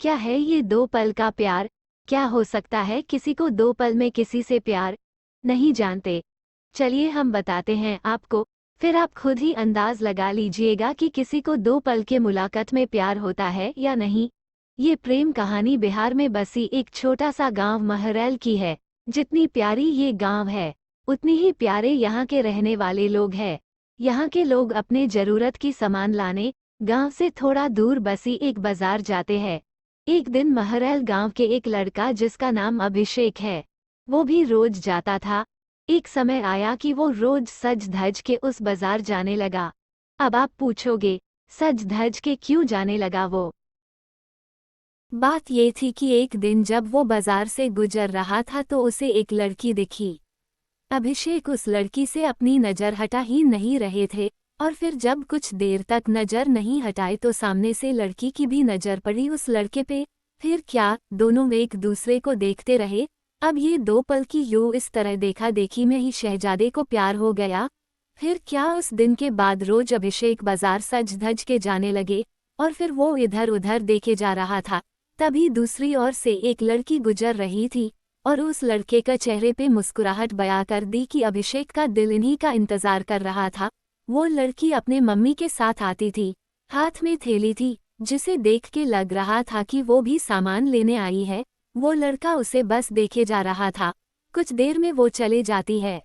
क्या है ये 2 पल का प्यार? क्या हो सकता है किसी को 2 पल में किसी से प्यार? नहीं जानते? चलिए हम बताते हैं आपको, फिर आप खुद ही अंदाज लगा लीजिएगा कि किसी को 2 पल के मुलाकात में प्यार होता है या नहीं। ये प्रेम कहानी बिहार में बसी एक छोटा सा गांव महरैल की है। जितनी प्यारी ये गांव है, उतनी ही प्यारे यहाँ के रहने वाले लोग हैं। यहाँ के लोग अपने जरूरत की सामान लाने गांव से थोड़ा दूर बसी एक बाजार जाते हैं। एक दिन महरैल गांव के एक लड़का जिसका नाम अभिषेक है, वो भी रोज जाता था। एक समय आया कि वो रोज सज धज के उस बाजार जाने लगा। अब आप पूछोगे, सज धज के क्यों जाने लगा वो? बात ये थी कि एक दिन जब वो बाजार से गुजर रहा था तो उसे एक लड़की दिखी। अभिषेक उस लड़की से अपनी नज़र हटा ही नहीं रहे थे, और फिर जब कुछ देर तक नज़र नहीं हटाए तो सामने से लड़की की भी नज़र पड़ी उस लड़के पे। फिर क्या, दोनों एक दूसरे को देखते रहे। अब ये 2 पल की यूं इस तरह देखा देखी में ही शहजादे को प्यार हो गया। फिर क्या, उस दिन के बाद रोज अभिषेक बाजार सज धज के जाने लगे, और फिर वो इधर उधर देखे जा रहा था। तभी दूसरी ओर से एक लड़की गुजर रही थी, और उस लड़के का चेहरे पे मुस्कुराहट बयां कर दी कि अभिषेक का दिल इन्हीं का इंतजार कर रहा था। वो लड़की अपने मम्मी के साथ आती थी, हाथ में थैली थी, जिसे देख के लग रहा था कि वो भी सामान लेने आई है। वो लड़का उसे बस देखे जा रहा था। कुछ देर में वो चले जाती है।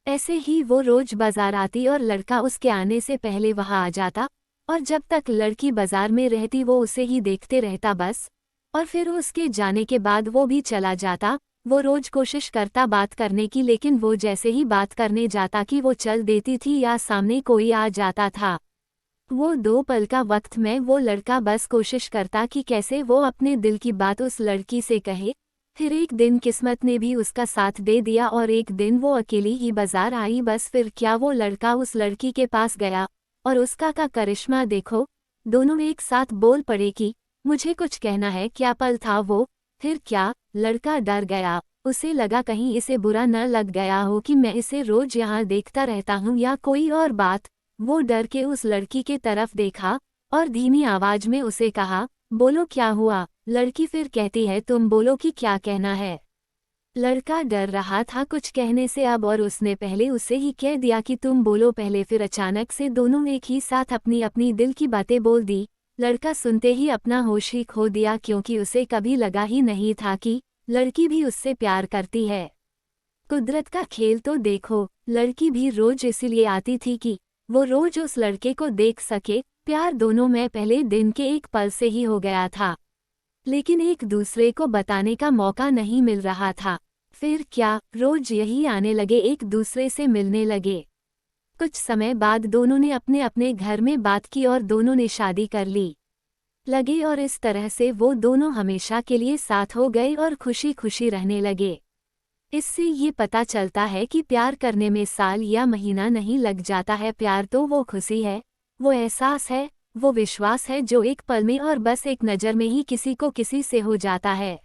ऐसे ही वो रोज बाजार आती और लड़का उसके आने से पहले वहां आ जाता, और जब तक लड़की बाजार में रहती वो उसे ही देखते रहता बस। और फिर उसके जाने के बाद वो भी चला जाता। वो रोज कोशिश करता बात करने की, लेकिन वो जैसे ही बात करने जाता कि वो चल देती थी या सामने कोई आ जाता था। वो 2 पल का वक्त में वो लड़का बस कोशिश करता कि कैसे वो अपने दिल की बात उस लड़की से कहे। फिर एक दिन किस्मत ने भी उसका साथ दे दिया और एक दिन वो अकेली ही बाजार आई बस। फिर क्या, वो लड़का उस लड़की के पास गया और उसका का करिश्मा देखो, दोनों एक साथ बोल पड़े कि मुझे कुछ कहना है। क्या पल था वो। फिर क्या, लड़का डर गया। उसे लगा कहीं इसे बुरा न लग गया हो कि मैं इसे रोज यहाँ देखता रहता हूँ या कोई और बात। वो डर के उस लड़की के तरफ देखा और धीमी आवाज में उसे कहा, बोलो क्या हुआ। लड़की फिर कहती है, तुम बोलो कि क्या कहना है। लड़का डर रहा था कुछ कहने से अब, और उसने पहले उसे ही कह दिया कि तुम बोलो पहले। फिर अचानक से दोनों एक ही साथ अपनी अपनी दिल की बातें बोल दी। लड़का सुनते ही अपना होश ही खो दिया, क्योंकि उसे कभी लगा ही नहीं था कि लड़की भी उससे प्यार करती है। कुदरत का खेल तो देखो, लड़की भी रोज इसीलिए आती थी कि वो रोज उस लड़के को देख सके। प्यार दोनों में पहले दिन के एक पल से ही हो गया था, लेकिन एक दूसरे को बताने का मौका नहीं मिल रहा था। फिर क्या, रोज यही आने लगे, एक दूसरे से मिलने लगे। कुछ समय बाद दोनों ने अपने अपने घर में बात की और दोनों ने शादी कर ली लगे, और इस तरह से वो दोनों हमेशा के लिए साथ हो गए और खुशी खुशी रहने लगे। इससे ये पता चलता है कि प्यार करने में साल या महीना नहीं लग जाता है। प्यार तो वो खुशी है, वो एहसास है, वो विश्वास है जो एक पल में और बस एक नज़र में ही किसी को किसी से हो जाता है।